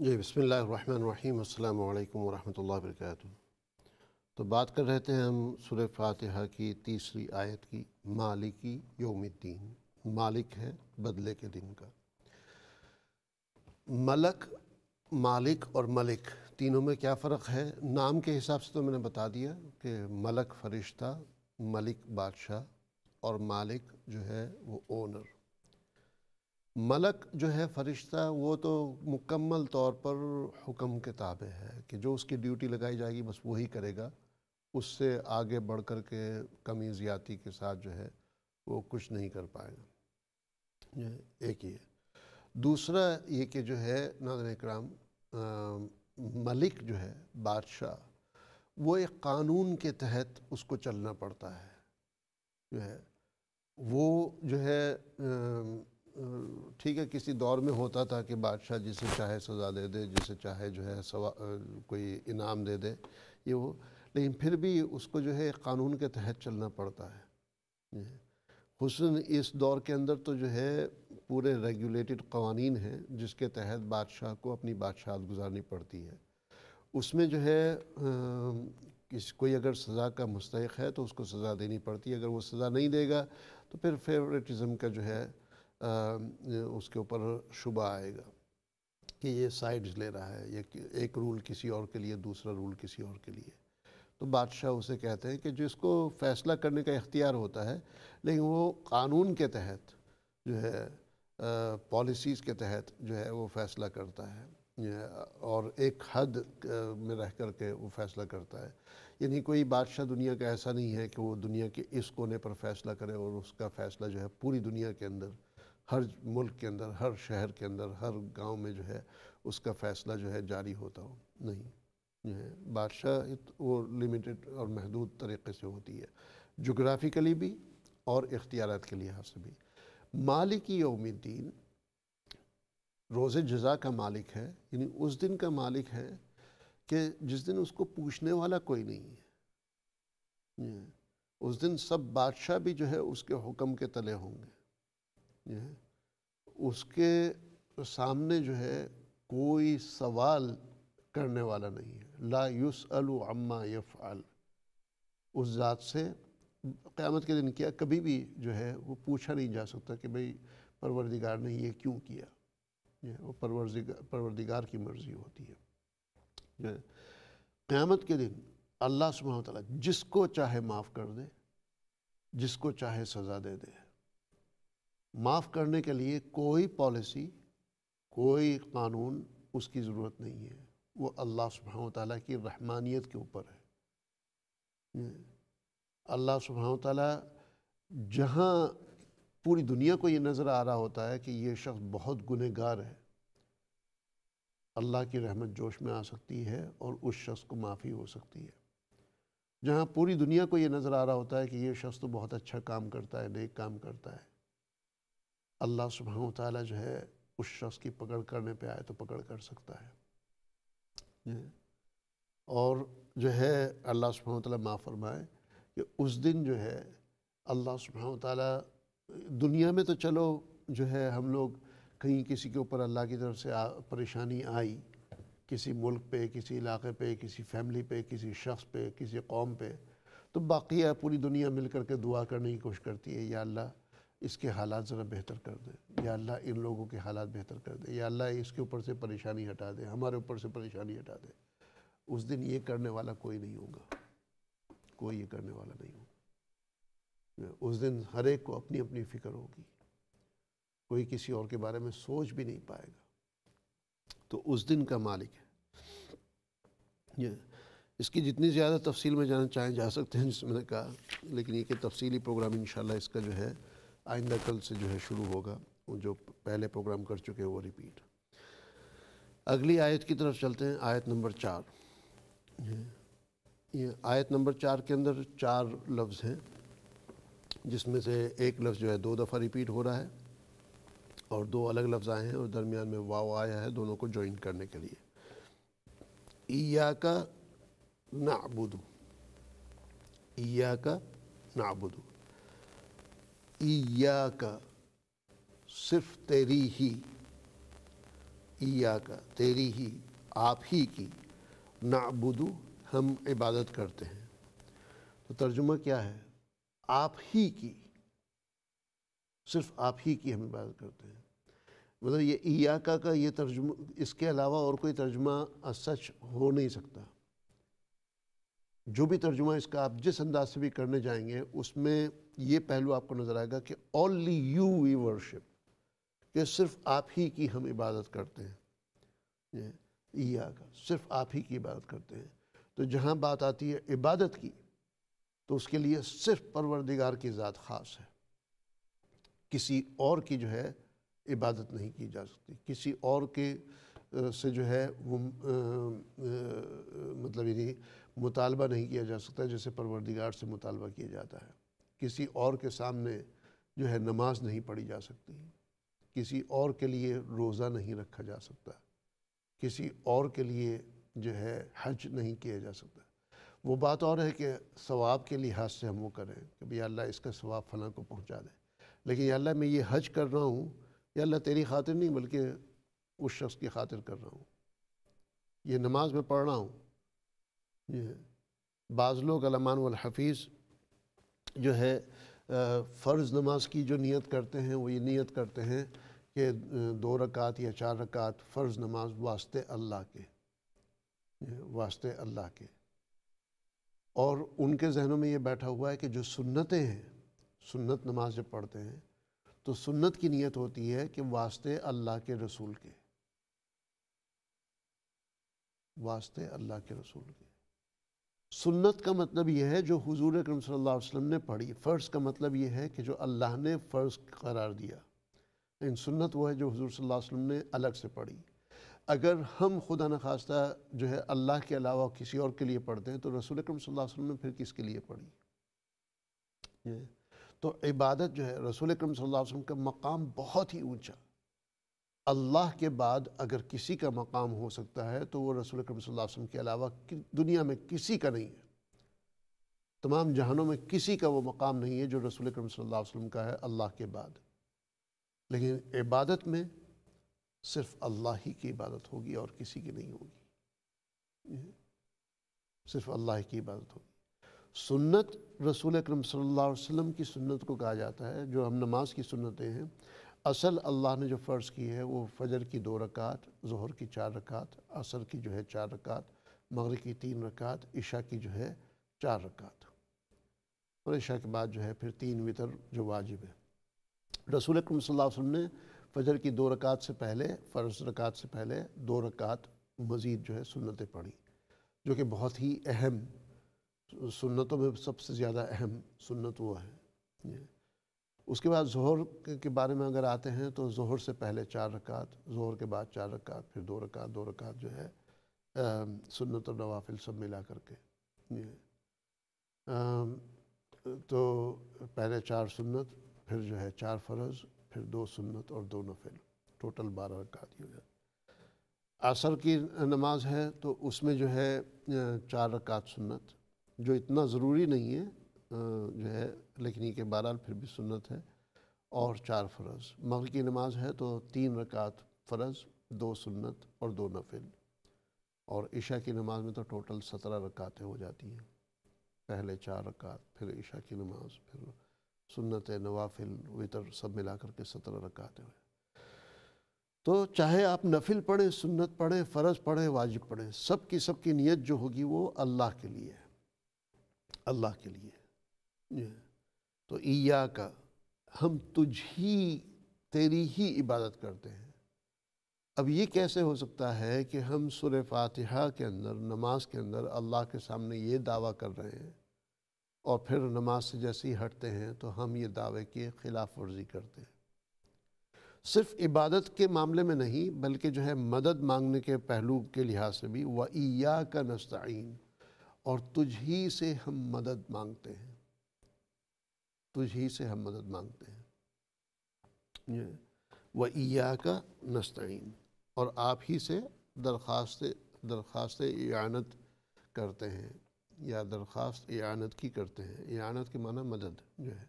جی بسم اللہ الرحمن الرحیم، السلام علیکم ورحمۃ اللہ وبرکاتہ۔ تو بات کر رہے تھے ہم سورہ فاتحہ کی تیسری آیت کی، مالکی یوم الدین، مالک ہے بدلے کے دن کا۔ ملک، مالک اور ملک تینوں میں کیا فرق ہے؟ نام کے حساب سے تو میں نے بتا دیا کہ ملک فرشتہ، ملک بادشاہ، اور مالک جو ہے وہ اونر۔ ملک جو ہے فرشتہ، وہ تو مکمل طور پر حکم کے تابع ہے کہ جو اس کی ڈیوٹی لگائی جائے گی بس وہی کرے گا، اس سے آگے بڑھ کر کے کمی زیادتی کے ساتھ جو ہے وہ کچھ نہیں کر پائے گا۔ یہ ایک ہی ہے۔ دوسرا یہ کہ جو ہے ناظرین اکرام، ملک جو ہے بادشاہ، وہ ایک قانون کے تحت اس کو چلنا پڑتا ہے۔ جو ہے وہ جو ہے ٹھیک ہے، کسی دور میں ہوتا تھا کہ بادشاہ جسے چاہے سزا دے دے، جسے چاہے جو ہے کوئی انعام دے دے، یہ وہ، لیکن پھر بھی اس کو جو ہے ایک قانون کے تحت چلنا پڑتا ہے۔ خصوصاً اس دور کے اندر تو جو ہے پورے ریگولیٹڈ قوانین ہیں جس کے تحت بادشاہ کو اپنی بادشاہت گزارنی پڑتی ہے۔ اس میں جو ہے کوئی اگر سزا کا مستحق ہے تو اس کو سزا دینی پڑتی ہے، اگر وہ سزا نہیں دے گا تو پھر فیورٹزم کا جو ہے اس کے اوپر شبہ آئے گا کہ یہ سائیڈز لے رہا ہے، یہ ایک رول کسی اور کے لیے، دوسرا رول کسی اور کے لیے۔ تو بادشاہ اسے کہتے ہیں کہ جس کو فیصلہ کرنے کا اختیار ہوتا ہے، لیکن وہ قانون کے تحت جو ہے پالیسیز کے تحت جو ہے وہ فیصلہ کرتا ہے، اور ایک حد میں رہ کر کے وہ فیصلہ کرتا ہے۔ یعنی کوئی بادشاہ دنیا کا ایسا نہیں ہے کہ وہ دنیا کے اس کونے پر فیصلہ کرے اور اس کا فیصلہ جو ہے پوری دنیا کے اندر، ہر ملک کے اندر، ہر شہر کے اندر، ہر گاؤں میں جو ہے اس کا فیصلہ جو ہے جاری ہوتا ہو۔ نہیں، جو ہے بادشاہ وہ لمیٹڈ اور محدود طریقے سے ہوتی ہے، جغرافیکلی بھی اور اختیارات کے لحاظ سے بھی۔ مالک یوم الدین روز جزا کا مالک ہے، یعنی اس دن کا مالک ہے کہ جس دن اس کو پوچھنے والا کوئی نہیں ہے۔ اس دن سب بادشاہ بھی جو ہے اس کے حکم کے تلے ہوں گے۔ اس کے سامنے جو ہے کوئی سوال کرنے والا نہیں ہے۔ لا یسأل عما یفعل۔ اس ذات سے قیامت کے دن کیا کبھی بھی جو ہے وہ پوچھا نہیں جا سکتا کہ بھئی پروردگار نے یہ کیوں کیا۔ وہ پروردگار کی مرضی ہوتی ہے۔ قیامت کے دن اللہ سبحانہ وتعالیٰ جس کو چاہے معاف کر دے، جس کو چاہے سزا دے دے۔ معاف کرنے کے لیے کوئی پالیسی، کوئی قانون اس کی ضرورت نہیں ہے، وہ اللہ سبحانہ وتعالیٰ کی رحمانیت کے اوپر ہے۔ اللہ سبحانہ وتعالیٰ جہاں پوری دنیا کو یہ نظر آ رہا ہوتا ہے کہ یہ شخص بہت گنہگار ہے، اللہ کی رحمت جوش میں آ سکتی ہے اور اس شخص کو معافی ہو سکتی ہے۔ جہاں پوری دنیا کو یہ نظر آ رہا ہوتا ہے کہ یہ شخص تو بہت اچھا کام کرتا ہے، نیک کام کرتا ہے، اللہ سبحانہ وتعالیٰ جو ہے اس شخص کی پکڑ کرنے پہ آئے تو پکڑ کر سکتا ہے۔ اور جو ہے اللہ سبحانہ وتعالیٰ معاف فرمائے کہ اس دن جو ہے اللہ سبحانہ وتعالیٰ، دنیا میں تو چلو جو ہے ہم لوگ کہیں کسی کے اوپر اللہ کی طرف سے پریشانی آئی، کسی ملک پہ، کسی علاقے پہ، کسی فیملی پہ، کسی شخص پہ، کسی قوم پہ، تو باقیہ پوری دنیا مل کر کے دعا کرنے کی کوشش کرتی ہے، یا اللہ اس کے حالات ذرا بہتر کر دے، یا اللہ ان لوگوں کے حالات بہتر کر دے، یا اللہ اس کے اوپر سے پریشانی ہٹا دے، ہمارے اوپر سے پریشانی ہٹا دے۔ اس دن یہ کرنے والا کوئی نہیں ہوگا، کوئی یہ کرنے والا نہیں ہوگا۔ اس دن ہر ایک کو اپنی اپنی فکر ہوگی، کوئی کسی اور کے بارے میں سوچ بھی نہیں پائے گا۔ تو اس دن کا مالک ہے۔ اس کی جتنی زیادہ تفصیل میں جانا چاہیں جا سکتے ہیں، جس میں نے کہا، لیکن یہ کہ تفصیلی پروگرام انشاءاللہ اس کا جو ہے آئندہ کل سے جو ہے شروع ہوگا، جو پہلے پروگرام کر چکے وہ ریپیٹ۔ اگلی آیت کی طرف چلتے ہیں، آیت نمبر 4۔ یہ آیت نمبر 4 کے اندر 4 لفظ ہیں، جس میں سے ایک لفظ جو ہے 2 دفعہ ریپیٹ ہو رہا ہے، اور 2 الگ لفظ آئے ہیں اور درمیان میں واو آیا ہے دونوں کو جوائن کرنے کے لیے۔ ایاک نعبد، ایاک نعبد، ایاک صرف تیری ہی، ایاک تیری ہی، آپ ہی کی، نعبدو ہم عبادت کرتے ہیں۔ تو ترجمہ کیا ہے؟ آپ ہی کی، صرف آپ ہی کی ہم عبادت کرتے ہیں۔ مطلب یہ ایاکا کا یہ ترجمہ، اس کے علاوہ اور کوئی ترجمہ سچ ہو نہیں سکتا۔ جو بھی ترجمہ اس کا آپ جس انداز سے بھی کرنے جائیں گے، اس میں یہ پہلو آپ کو نظر آئے گا کہ only you we worship، کہ صرف آپ ہی کی ہم عبادت کرتے ہیں۔ ایاکا، صرف آپ ہی کی عبادت کرتے ہیں۔ تو جہاں بات آتی ہے عبادت کی، تو اس کے لیے صرف پروردگار کی ذات خاص ہے، کسی اور کی جو ہے عبادت نہیں کی جا سکتی، کسی اور کے سے جو ہے وہ مطلب یعنی مطالبہ نہیں کیا جا سکتا جیسے پروردگار سے مطالبہ کیا جاتا ہے۔ کسی اور کے سامنے جو ہے نماز نہیں پڑھی جا سکتی، کسی اور کے لیے روزہ نہیں رکھا جا سکتا، کسی اور کے لیے جو ہے حج نہیں کیا جا سکتا۔ وہ بات اور ہے کہ ثواب کے لحاظ سے ہم وہ کریں کہ یا اللہ اس کا ثواب فلاں کو پہنچا دے، لیکن یا اللہ میں یہ حج کر رہا ہوں، یا اللہ تیری خاطر نہیں بلکہ اس شخص کی خاطر کر رہا ہوں، یہ نماز میں پڑھ رہا ہوں۔ یہ بعض لوگ علمان والحفیظ جو ہے فرض نماز کی جو نیت کرتے ہیں، وہ یہ نیت کرتے ہیں کہ 2 رکعت یا 4 رکعت فرض نماز واسطے اللہ کے، واسطے اللہ کے، اور ان کے ذہنوں میں یہ بیٹھا ہوا ہے کہ جو سنتیں ہیں، سنت نماز جب پڑھتے ہیں تو سنت کی نیت ہوتی ہے کہ واسطے اللہ کے رسول کے، واسطے اللہ کے رسول کے۔ سنت کا مطلب یہ ہے جو حضور اکرم صلی اللہ علیہ وسلم نے پڑھی، فرض کا مطلب یہ ہے کہ جو اللہ نے فرض قرار دیا، لیکن سنت وہ ہے جو حضور صلی اللہ علیہ وسلم نے الگ سے پڑھی۔ اگر ہم خدا نخواستہ جو ہے اللہ کے علاوہ کسی اور کے لیے پڑھتے ہیں تو رسول اکرم صلی اللہ علیہ وسلم نے پھر کس کے لیے پڑھی؟ تو عبادت جو ہے رسول اکرم صلی اللہ علیہ وسلم کا مقام بہت ہی اونچا، اللہ کے بعد اگر کسی کا مقام ہو سکتا ہے تو وہ رسول اکرم صلی اللہ علیہ وسلم کے علاوہ دنیا میں کسی کا نہیں ہے، تمام جہانوں میں کسی کا وہ مقام نہیں ہے جو رسول اکرم صلی اللہ علیہ وسلم کا ہے اللہ کے بعد۔ لیکن عبادت میں صرف اللہ ہی کی عبادت ہوگی اور کسی کی نہیں ہوگی، صرف اللہ کی عبادت ہوگی۔ سنت رسول اکرم صلی اللہ علیہ وسلم کی سنت کو کہا جاتا ہے، جو ہم نماز کی سنتیں ہیں۔ اصل اللہ نے جو فرض کی ہے وہ فجر کی 2 رکعت، ظہر کی 4 رکعت، عصر کی جو ہے 4 رکعت، مغرب کی 3 رکعت، عشاء کی جو ہے 4 رکعت، اور عشاء کے بعد جو ہے پھر 3 وتر جو واجب ہے۔ رسول اکرم صلی اللہ علیہ وسلم نے فجر کی 2 رکعت سے پہلے، فرض رکعت سے پہلے 2 رکعت مزید جو ہے سنتیں پڑھی، جو کہ بہت ہی اہم سنتوں میں سب سے زیادہ اہم سنت وہ ہے۔ اس کے بعد ظہر کے بارے میں اگر آتے ہیں تو ظہر سے پہلے 4 رکعت، ظہر کے بعد 4 رکعت، پھر 2 رکعت 2 رکعت جو ہے سنت اور نوافل سب ملا کر کے۔ تو پہلے 4 سنت، پھر جو ہے 4 فرض، پھر 2 سنت اور 2 نفل، ٹوٹل 12 رکعت ہی ہو جاتی۔ عصر کی نماز ہے تو اس میں جو ہے 4 رکعت سنت، جو اتنا ضروری نہیں ہے جو ہے، لیکن یہ کہ بہرحال پھر بھی سنت ہے، اور 4 فرض۔ مغرب کی نماز ہے تو 3 رکعت فرض، 2 سنت اور 2 نفل، اور عشاء کی نماز میں تو ٹوٹل 17 رکعتیں ہو جاتی ہیں، پہلے 4 رکعت، پھر عشاء کی نماز، پھر سنت نوافل وتر سب ملا کر کے 17 رکعتیں ہوئے۔ تو چاہے آپ نفل پڑھیں، سنت پڑھیں، فرض پڑھیں، واجب پڑھیں، سب کی نیت جو ہوگی وہ اللہ کے لیے ہے، اللہ کے لیے۔ تو ایاک، ہم تجھ ہی، تیری ہی عبادت کرتے ہیں۔ اب یہ کیسے ہو سکتا ہے کہ ہم سورہ فاتحہ کے اندر، نماز کے اندر اللہ کے سامنے یہ دعویٰ کر رہے ہیں، اور پھر نماز سے جیسے ہی ہٹتے ہیں تو ہم یہ دعوے کی خلاف ورزی کرتے ہیں؟ صرف عبادت کے معاملے میں نہیں بلکہ جو ہے مدد مانگنے کے پہلو کے لحاظ سے بھی، وَإِيَّاكَ نَسْتَعِينُ، اور تجھ ہی سے ہم مدد مانگتے ہیں، تجھ ہی سے ہم مدد مانگتے ہیں۔ وَإِيَّاكَ نَسْتَعِينُ، اور آپ ہی سے درخواست اعانت کرتے ہیں، یا درخواست اعانت کی کرتے ہیں۔ اعانت کے معنی مدد جو ہے،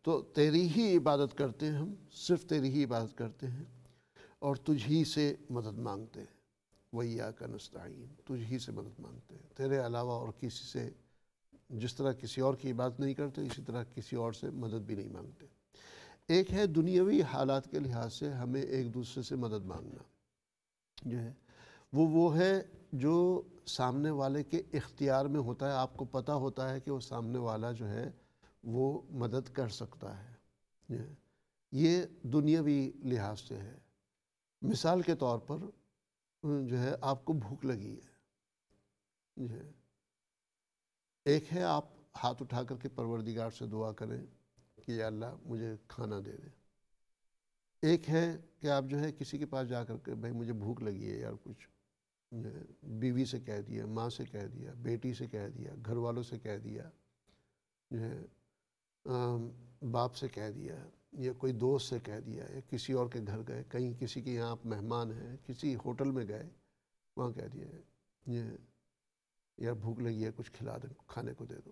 تو تیری ہی عبادت کرتے ہیں، ہم صرف تیری ہی عبادت کرتے ہیں۔ اور تجھ ہی سے مدد مانگتے ہیں، وَإِيَّاكَ نَسْتَعِينُ، تجھ ہی سے مدد مانگتے ہیں، تیرے علاوہ اور کسی سے، جس طرح کسی اور کی عبادت نہیں کرتے اسی طرح کسی اور سے مدد بھی نہیں مانگتے۔ ایک ہے دنیاوی حالات کے لحاظ سے ہمیں ایک دوسرے سے مدد مانگنا، جو ہے وہ ہے جو سامنے والے کے اختیار میں ہوتا ہے، آپ کو پتہ ہوتا ہے کہ وہ سامنے والا جو ہے وہ مدد کر سکتا ہے، یہ دنیاوی لحاظ سے ہے۔ مثال کے طور پر جو ہے آپ کو بھوک لگی ہے، جو ہے ایک ہے آپ ہاتھ اٹھا کر کے پروردگار سے دعا کریں کہ یا اللہ مجھے کھانا دے دے، ایک ہے کہ آپ جو ہے کسی کے پاس جا کر کے بھائی مجھے بھوک لگی ہے یار، کچھ بیوی سے کہہ دیا، ماں سے کہہ دیا، بیٹی سے کہہ دیا، گھر والوں سے کہہ دیا، جو ہے باپ سے کہہ دیا، یا کوئی دوست سے کہہ دیا، یا کسی اور کے گھر گئے، کہیں کسی کے یہاں آپ مہمان ہیں، کسی ہوٹل میں گئے، وہاں کہہ دیا یہ یار بھوک لگی ہے کچھ کھلا دیں، کھانے کو دے دو،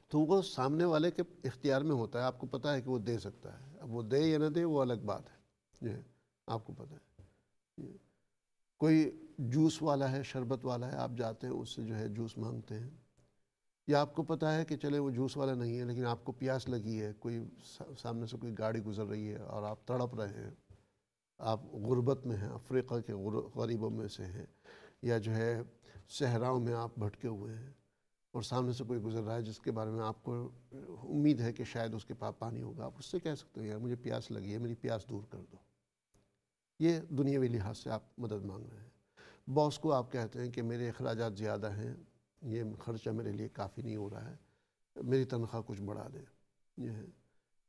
تو وہ سامنے والے کے اختیار میں ہوتا ہے، آپ کو پتہ ہے کہ وہ دے سکتا ہے، اب وہ دے یا نہ دے وہ الگ بات ہے، جو ہے آپ کو پتہ ہے۔ کوئی جوس والا ہے، شربت والا ہے، آپ جاتے ہیں اس سے جو ہے جوس مانگتے ہیں، یا آپ کو پتہ ہے کہ چلے وہ جوس والا نہیں ہے لیکن آپ کو پیاس لگی ہے، کوئی سامنے سے کوئی گاڑی گزر رہی ہے اور آپ تڑپ رہے ہیں، آپ غربت میں ہیں، افریقہ کے غریبوں میں سے ہیں، یا جو ہے صحراؤں میں آپ بھٹکے ہوئے ہیں اور سامنے سے کوئی گزر رہا ہے جس کے بارے میں آپ کو امید ہے کہ شاید اس کے پاس پانی ہوگا، آپ اس سے کہہ سکتے ہیں یار مجھے پیاس لگی ہے، میری پیاس دور کر دو۔ یہ دنیاوی لحاظ سے آپ مدد مانگ رہے ہیں۔ باس کو آپ کہتے ہیں کہ میرے اخراجات زیادہ ہیں، یہ خرچہ میرے لیے کافی نہیں ہو رہا ہے، میری تنخواہ کچھ بڑھا دے۔ یہ ہے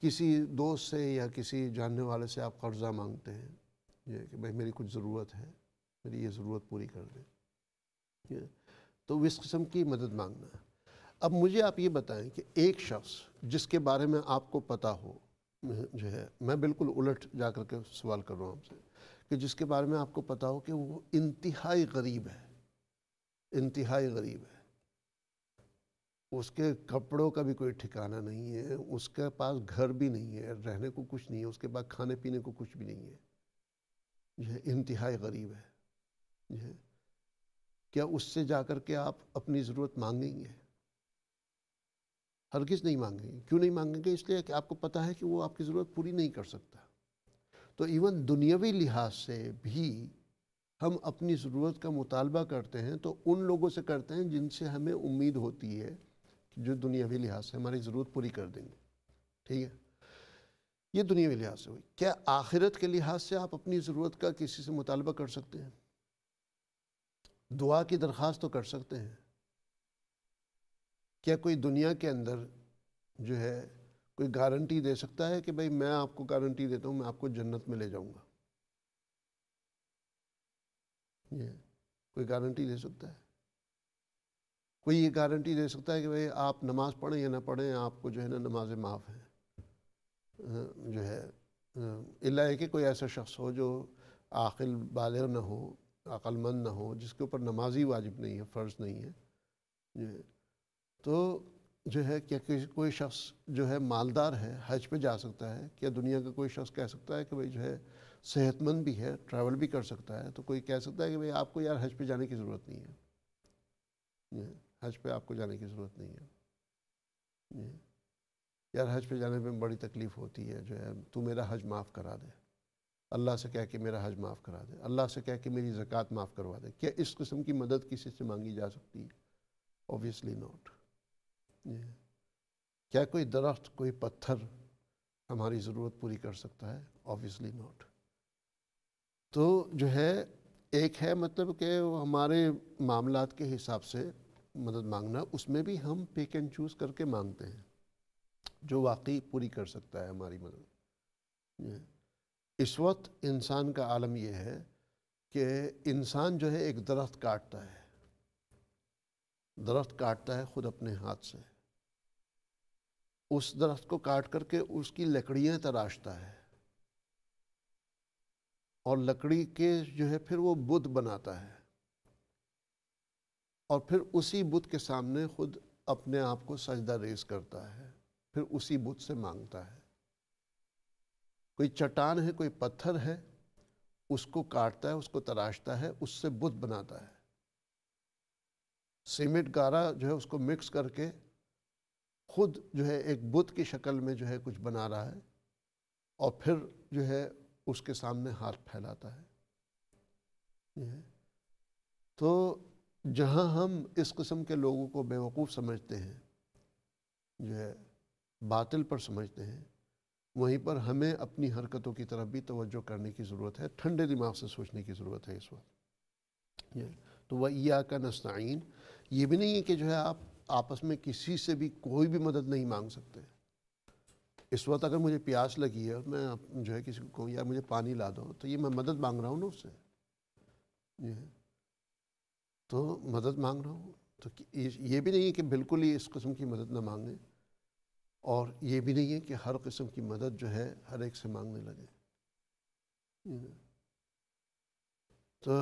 کسی دوست سے یا کسی جاننے والے سے آپ قرضہ مانگتے ہیں، یہ کہ بھائی میری کچھ ضرورت ہے، میری یہ ضرورت پوری کر دیں، تو اس قسم کی مدد مانگنا ہے۔ اب مجھے آپ یہ بتائیں کہ ایک شخص جس کے بارے میں آپ کو پتہ ہو، جو ہے میں بالکل الٹ جا کر کے سوال کر رہا ہوں آپ سے، کہ جس کے بارے میں آپ کو پتہ ہو کہ وہ انتہائی غریب ہے، انتہائی غریب ہے، اس کے کپڑوں کا بھی کوئی ٹھکانہ نہیں ہے، اس کے پاس گھر بھی نہیں ہے، رہنے کو کچھ نہیں ہے، اس کے پاس کھانے پینے کو کچھ بھی نہیں ہے، یہ انتہائی غریب ہے، یہ کیا اس سے جا کر کے آپ اپنی ضرورت مانگیں گے؟ ہرگز نہیں مانگیں گے۔ کیوں نہیں مانگیں گے؟ اس لیے کہ آپ کو پتہ ہے کہ وہ آپ کی ضرورت پوری نہیں کر سکتا۔ تو ایون دنیاوی لحاظ سے بھی ہم اپنی ضرورت کا مطالبہ کرتے ہیں تو ان لوگوں سے کرتے ہیں جن سے ہمیں امید ہوتی ہے کہ جو دنیاوی لحاظ سے ہماری ضرورت پوری کر دیں گے، ٹھیک ہے؟ یہ دنیاوی لحاظ سے ہوئی۔ کیا آخرت کے لحاظ سے آپ اپنی ضرورت کا کسی سے مطالبہ کر سکتے ہیں؟ دعا کی درخواست تو کر سکتے ہیں۔ کیا کوئی دنیا کے اندر جو ہے کوئی گارنٹی دے سکتا ہے کہ بھئی میں آپ کو گارنٹی دیتا ہوں میں آپ کو جنت میں لے جاؤں گا؟ یہ کوئی گارنٹی دے سکتا ہے؟ کوئی یہ گارنٹی دے سکتا ہے کہ بھئی آپ نماز پڑھیں یا نہ پڑھیں آپ کو جو ہے نا نمازیں معاف ہیں؟ جو ہے الا ہے کہ کوئی ایسا شخص ہو جو عاقل بالغ نہ ہو، عقل مند نہ ہو، جس کے اوپر نماز ہی واجب نہیں ہے، فرض نہیں ہے، تو جو ہے کیا کوئی شخص جو ہے مالدار ہے حج پہ جا سکتا ہے؟ کیا دنیا کا کوئی شخص کہہ سکتا ہے کہ بھئی جو ہے صحت مند بھی ہے، ٹریول بھی کر سکتا ہے، تو کوئی کہہ سکتا ہے کہ بھئی آپ کو یار حج پہ جانے کی ضرورت نہیں ہے، حج پہ آپ کو جانے کی ضرورت نہیں ہے، یار حج پہ جانے میں بڑی تکلیف ہوتی ہے، جو ہے تو میرا حج معاف کرا دے، اللہ سے کہہ کے میرا حج معاف کرا دے، اللہ سے کہہ کے میری زکوٰۃ معاف کروا دے۔ کیا اس قسم کی مدد کسی سے مانگی جا سکتی ہے؟ Obviously not. کیا کوئی درخت، کوئی پتھر ہماری ضرورت پوری کر سکتا ہے؟ Obviously not. تو جو ہے ایک ہے مطلب کہ ہمارے معاملات کے حساب سے مدد مانگنا، اس میں بھی ہم پک اینڈ چوز کر کے مانگتے ہیں جو واقعی پوری کر سکتا ہے ہماری مدد۔ اس وقت انسان کا عالم یہ ہے کہ انسان جو ہے ایک درخت کاٹتا ہے، درخت کاٹتا ہے خود اپنے ہاتھ سے، اس درخت کو کاٹ کر کے اس کی لکڑیاں تراشتا ہے اور لکڑی کے جو ہے پھر وہ بت بناتا ہے اور پھر اسی بت کے سامنے خود اپنے آپ کو سجدہ ریز کرتا ہے، پھر اسی بت سے مانگتا ہے۔ کوئی چٹان ہے، کوئی پتھر ہے، اس کو کاٹتا ہے، اس کو تراشتا ہے، اس سے بت بناتا ہے۔ سیمنٹ گارا جو ہے اس کو مکس کر کے خود جو ہے ایک بت کی شکل میں جو ہے کچھ بنا رہا ہے، اور پھر جو ہے اس کے سامنے ہاتھ پھیلاتا ہے۔ یہ ہے۔ تو جہاں ہم اس قسم کے لوگوں کو بیوقوف سمجھتے ہیں، جو ہے باطل پر سمجھتے ہیں، وہیں پر ہمیں اپنی حرکتوں کی طرف بھی توجہ کرنے کی ضرورت ہے، ٹھنڈے دماغ سے سوچنے کی ضرورت ہے اس وقت۔ تو وَإِيَّاكَ نَسْتَعِينُ، یہ بھی نہیں ہے کہ جو ہے آپ آپس میں کسی سے بھی کوئی بھی مدد نہیں مانگ سکتے۔ اس وقت اگر مجھے پیاس لگی ہے اور میں جو ہے کسی کو کہوں یار مجھے پانی لا دو، تو یہ میں مدد مانگ رہا ہوں نا اس سے، تو مدد مانگ رہا ہوں۔ تو یہ بھی نہیں ہے کہ بالکل ہی اس قسم کی مدد نہ مانگیں، اور یہ بھی نہیں ہے کہ ہر قسم کی مدد جو ہے ہر ایک سے مانگنے لگے۔ تو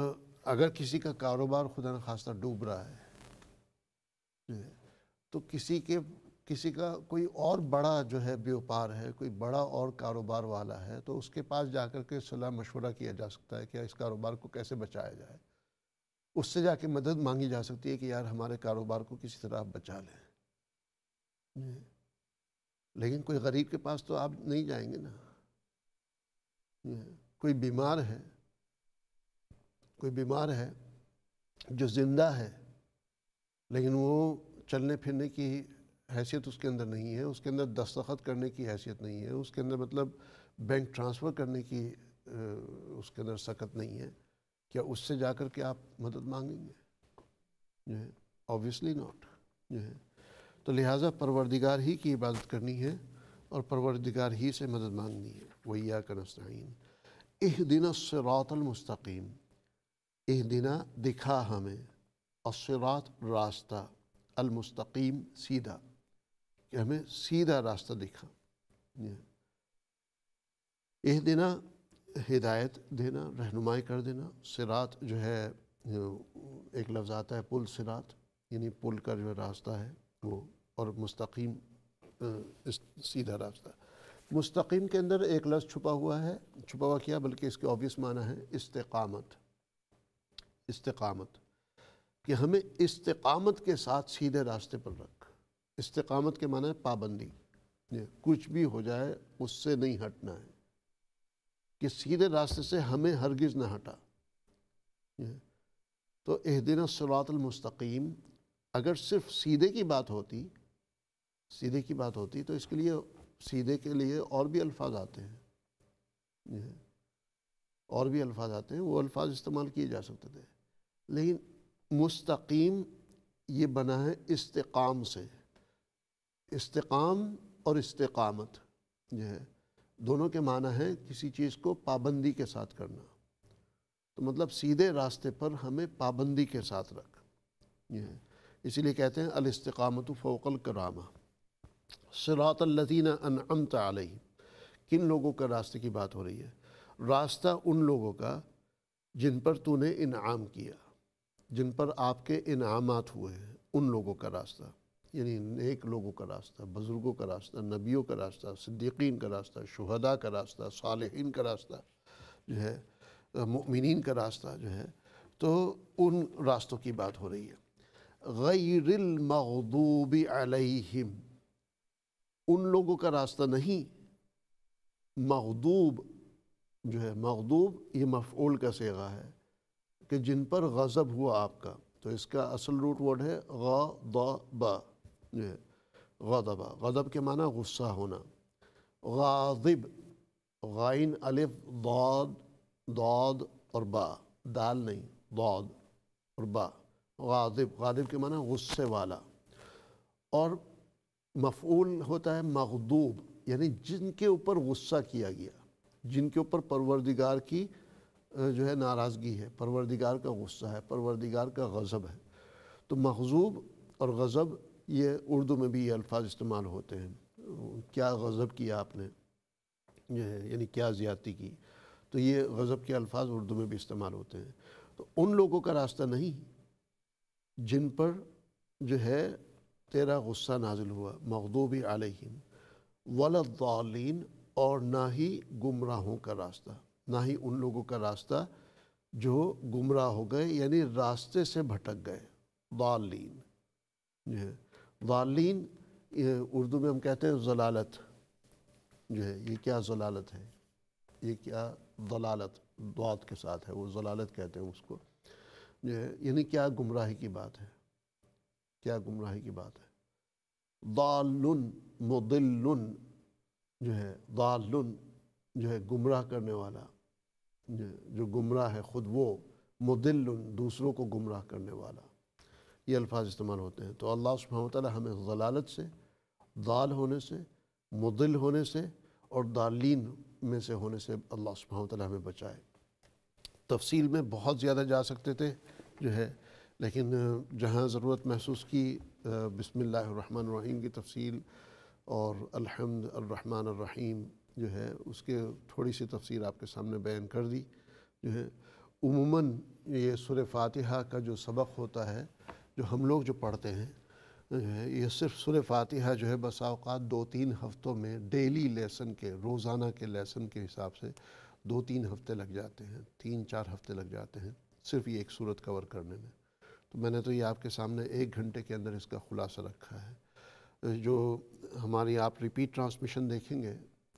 اگر کسی کا کاروبار خدا نخواستہ ڈوب رہا ہے، تو کسی کا کوئی اور بڑا جو ہے بیوپار ہے، کوئی بڑا اور کاروبار والا ہے، تو اس کے پاس جا کر کے صلاح مشورہ کیا جا سکتا ہے کہ اس کاروبار کو کیسے بچایا جائے۔ اس سے جا کے مدد مانگی جا سکتی ہے کہ یار ہمارے کاروبار کو کسی طرح آپ بچا لیں۔ لیکن کوئی غریب کے پاس تو آپ نہیں جائیں گے نا۔ کوئی بیمار ہے جو زندہ ہے، لیکن وہ چلنے پھرنے کی حیثیت اس کے اندر نہیں ہے، اس کے اندر دستخط کرنے کی حیثیت نہیں ہے، اس کے اندر مطلب بینک ٹرانسفر کرنے کی اس کے اندر سکت نہیں ہے، کیا اس سے جا کر کے آپ مدد مانگیں گے؟ obviously not۔ تو لہٰذا پروردگار ہی کی عبادت کرنی ہے اور پروردگار ہی سے مدد مانگنی ہے۔ وَإِيَّاكَ نَسْتَعِينُ اهْدِنَا الصِّرَاطَ الْمُسْتَقِيمَ، اہدنا دکھا ہمیں، الصراط راستہ، المستقیم سیدھا، کہ ہمیں سیدھا راستہ دکھا۔ اہدنا ہدایت دینا، رہنمائی کر دینا، صراط جو ہے ایک لفظ آتا ہے پل صراط، یعنی پل کا جو راستہ ہے وہ، اور مستقیم سیدھا راستہ۔ مستقیم کے اندر ایک لفظ چھپا ہوا ہے، چھپا ہوا کیا بلکہ اس کے obvious معنی ہے استقامت۔ استقامت کہ ہمیں استقامت کے ساتھ سیدھے راستے پر رکھ۔ استقامت کے معنی ہے پابندی، کچھ بھی ہو جائے اس سے نہیں ہٹنا ہے، کہ سیدھے راستے سے ہمیں ہرگز نہ ہٹا۔ تو اہدنا الصراط المستقیم، اگر صرف سیدھے کی بات ہوتی تو اس کے لیے سیدھے کے لیے اور بھی الفاظ آتے ہیں، وہ الفاظ استعمال کیے جا سکتے تھے، لیکن مستقیم یہ بنا ہے استقام سے۔ استقام اور استقامت جو ہے دونوں کے معنی ہے کسی چیز کو پابندی کے ساتھ کرنا، تو مطلب سیدھے راستے پر ہمیں پابندی کے ساتھ رکھ۔ اسی لیے کہتے ہیں الاستقامت فوق الکرامہ، صراط الذین انعمت علیہم۔ کن لوگوں کا راستے کی بات ہو رہی ہے؟ راستہ ان لوگوں کا جن پر تو نے انعام کیا، جن پر آپ کے انعامات ہوئے ہیں، ان لوگوں کا راستہ، یعنی نیک لوگوں کا راستہ، بزرگوں کا راستہ، نبیوں کا راستہ، صدیقین کا راستہ، شہداء کا راستہ، صالحین کا راستہ جو ہے، مؤمنین کا راستہ جو ہے، تو ان راستوں کی بات ہو رہی ہے۔ غیر المغضوب علیہم، ان لوگوں کا راستہ نہیں، مغضوب جو ہے، مغضوب یہ مفعول کا صیغہ ہے کہ جن پر غضب ہوا آپ کا، تو اس کا اصل روٹ ورڈ ہے غضب، جو ہے غضب، غضب کے معنی غصہ ہونا۔ غاضب، غائن الف ضاد، ضاد اور با، دال نہیں، ضاد اور با، غاضب، غاضب کے معنی غصے والا، اور مفعول ہوتا ہے مغضوب، یعنی جن کے اوپر غصہ کیا گیا، جن کے اوپر پروردگار کی جو ہے ناراضگی ہے، پروردگار کا غصہ ہے، پروردگار کا غضب ہے۔ تو مغضوب اور غضب یہ اردو میں بھی یہ الفاظ استعمال ہوتے ہیں، کیا غضب کیا آپ نے، یعنی کیا زیادتی کی، تو یہ غضب کے الفاظ اردو میں بھی استعمال ہوتے ہیں۔ تو ان لوگوں کا راستہ نہیں جن پر جو ہے تیرا غصہ نازل ہوا، مغضوب علیہم، ولا الضالین، اور نہ ہی گمراہوں کا راستہ، نہ ہی ان لوگوں کا راستہ جو گمراہ ہو گئے یعنی راستے سے بھٹک گئے. ضالین جو ہے ضالین اردو میں ہم کہتے ہیں ضلالت جو ہے. یہ کیا ضلالت ہے؟ یہ کیا ضلالت ضاد کے ساتھ ہے، وہ ضلالت کہتے ہیں اس کو جو ہے. یعنی کیا گمراہی کی بات ہے، کیا گمراہی کی بات ہے. ضالن مضل جو ہے، ضالن جو ہے گمراہ کرنے والا، جو گمراہ ہے خود وہ، مضل دوسروں کو گمراہ کرنے والا، یہ الفاظ استعمال ہوتے ہیں. تو اللہ سبحانہ وتعالی ہمیں ضلالت سے، ضال ہونے سے، مضل ہونے سے اور ضالین میں سے ہونے سے اللہ سبحانہ وتعالی ہمیں بچائے. تفصیل میں بہت زیادہ جا سکتے تھے جو ہے، لیکن جہاں ضرورت محسوس کی بسم اللہ الرحمن الرحیم کی تفصیل اور الحمد الرحمن الرحیم جو ہے اس کے تھوڑی سی تفسیر آپ کے سامنے بیان کر دی جو ہے. عموماً یہ سورہ فاتحہ کا جو سبق ہوتا ہے جو ہم لوگ جو پڑھتے ہیں یہ صرف سورہ فاتحہ جو ہے بسا اوقات 2-3 ہفتوں میں ڈیلی لیسن کے، روزانہ کے لیسن کے حساب سے 2-3 ہفتے لگ جاتے ہیں، 3-4 ہفتے لگ جاتے ہیں صرف یہ ایک صورت کور کرنے میں. تو میں نے تو یہ آپ کے سامنے 1 گھنٹے کے اندر اس کا خلاصہ رکھا ہے. جو ہماری آپ ریپیٹ ٹرانسمیشن دیکھیں گے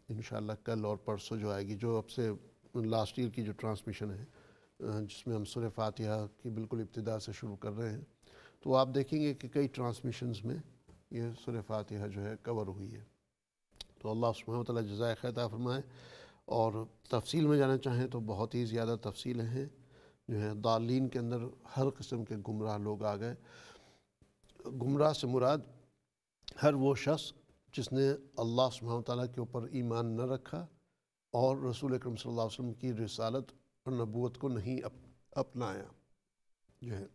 انشاءاللہ کل اور پرسوں جو آئے گی، جو اب سے لاسٹ ایئر کی جو ٹرانسمیشن ہے جس میں ہم سورہ فاتحہ کی بالکل ابتدا سے شروع کر رہے ہیں، تو آپ دیکھیں گے کہ کئی ٹرانسمیشنز میں یہ سورہ فاتحہ جو ہے کور ہوئی ہے. تو اللہ سبحانہ وتعالی جزائے خیر عطا فرمائے. اور تفصیل میں جانا چاہیں تو بہت ہی زیادہ تفصیلیں ہیں جو ہے. ضالین کے اندر ہر قسم کے گمراہ لوگ آ گئے. گمراہ سے مراد ہر وہ شخص جس نے اللہ سبحانہ وتعالی کے اوپر ایمان نہ رکھا اور رسول اکرم صلی اللہ علیہ وسلم کی رسالت اور نبوت کو نہیں اپنایا جو ہے.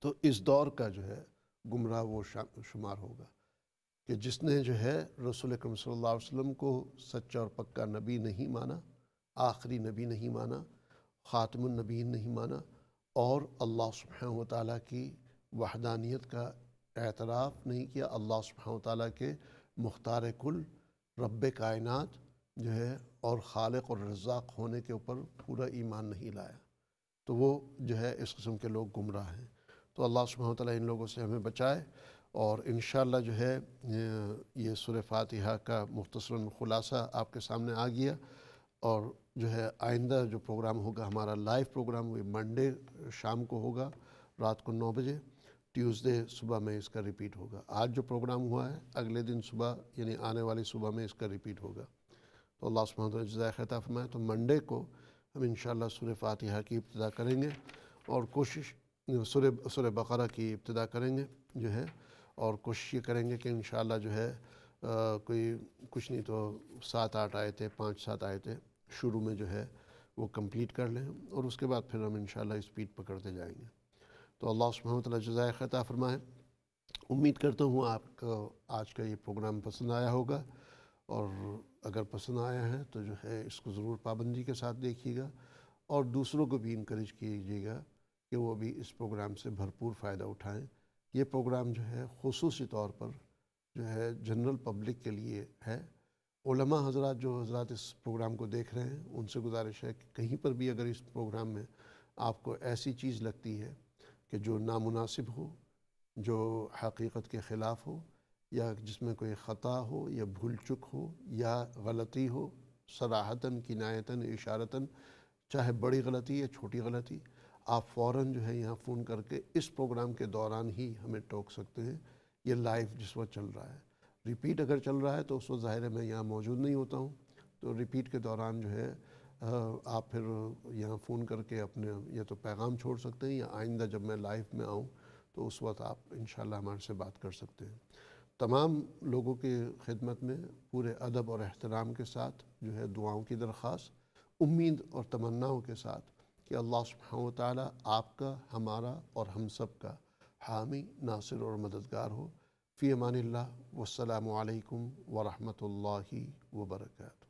تو اس دور کا جو ہے گمراہ وہ شمار ہوگا کہ جس نے جو ہے رسول اکرم صلی اللہ علیہ وسلم کو سچا اور پکا نبی نہیں مانا، آخری نبی نہیں مانا، خاتم النبیین نہیں مانا، اور اللہ سبحانہ وتعالی کی وحدانیت کا اعتراف نہیں کیا، اللہ سبحانہ وتعالی کے مختار کل رب کائنات جو ہے اور خالق اور رزاق ہونے کے اوپر پورا ایمان نہیں لایا، تو وہ جو ہے اس قسم کے لوگ گمراہ ہیں. تو اللہ سبحانہ وتعالی ان لوگوں سے ہمیں بچائے. اور انشاءاللہ جو ہے یہ سورہ فاتحہ کا مختصراً خلاصہ آپ کے سامنے آ گیا. اور جو ہے آئندہ جو پروگرام ہوگا ہمارا لائیو پروگرام، وہ منڈے شام کو ہوگا رات کو 9 بجے، ٹیوزڈے صبح میں اس کا ریپیٹ ہوگا. آج جو پروگرام ہوا ہے اگلے دن صبح یعنی آنے والی صبح میں اس کا ریپیٹ ہوگا. تو اللہ سبحانہ وتعالی جزائے خیر عطا فرمائے. تو منڈے کو ہم انشاءاللہ سورہ فاتحہ کی ابتدا کریں گے اور کوشش سورہ بقرہ کی ابتدا کریں گے جو ہے، اور کوشش یہ کریں گے کہ انشاءاللہ جو ہے کوئی کچھ نہیں تو 7-8 آیتیں 5-7 آیتیں شروع میں جو ہے وہ کمپلیٹ کر لیں، اور اس کے بعد پھر ہم انشاءاللہ اسپیڈ پکڑتے جائیں گے. تو اللہ سبحانہ وتعالی جزائے خیر عطا فرمائے. امید کرتا ہوں آپ کو آج کا یہ پروگرام پسند آیا ہوگا، اور اگر پسند آیا ہے تو جو ہے اس کو ضرور پابندی کے ساتھ دیکھیے گا، اور دوسروں کو بھی انکریج کیجیے گا کہ وہ بھی اس پروگرام سے بھرپور فائدہ اٹھائیں. یہ پروگرام جو ہے خصوصی طور پر جو ہے جنرل پبلک کے لیے ہے. علماء حضرات جو حضرات اس پروگرام کو دیکھ رہے ہیں ان سے گزارش ہے کہ کہیں پر بھی اگر اس پروگرام میں آپ کو ایسی چیز لگتی ہے کہ جو نامناسب ہو، جو حقیقت کے خلاف ہو، یا جس میں کوئی خطا ہو یا بھول چک ہو یا غلطی ہو، صراحتاً کنایتاً اشارتاً، چاہے بڑی غلطی یا چھوٹی غلطی، آپ فوراً جو ہے یہاں فون کر کے اس پروگرام کے دوران ہی ہمیں ٹوک سکتے ہیں. یہ لائیو جس وقت چل رہا ہے، ریپیٹ اگر چل رہا ہے تو اس وقت ظاہر ہے میں یہاں موجود نہیں ہوتا ہوں، تو ریپیٹ کے دوران جو ہے آپ پھر یہاں فون کر کے اپنے یا تو پیغام چھوڑ سکتے ہیں، یا آئندہ جب میں لائیو میں آؤں تو اس وقت آپ انشاءاللہ ہمارے سے بات کر سکتے ہیں. تمام لوگوں کی خدمت میں پورے ادب اور احترام کے ساتھ جو ہے دعاؤں کی درخواست، امید اور تمناؤں کے ساتھ کہ اللہ سبحانہ وتعالی آپ کا، ہمارا اور ہم سب کا حامی، ناصر اور مددگار ہو. فی امان اللہ، والسلام علیکم ورحمۃ اللہ وبرکاتہ.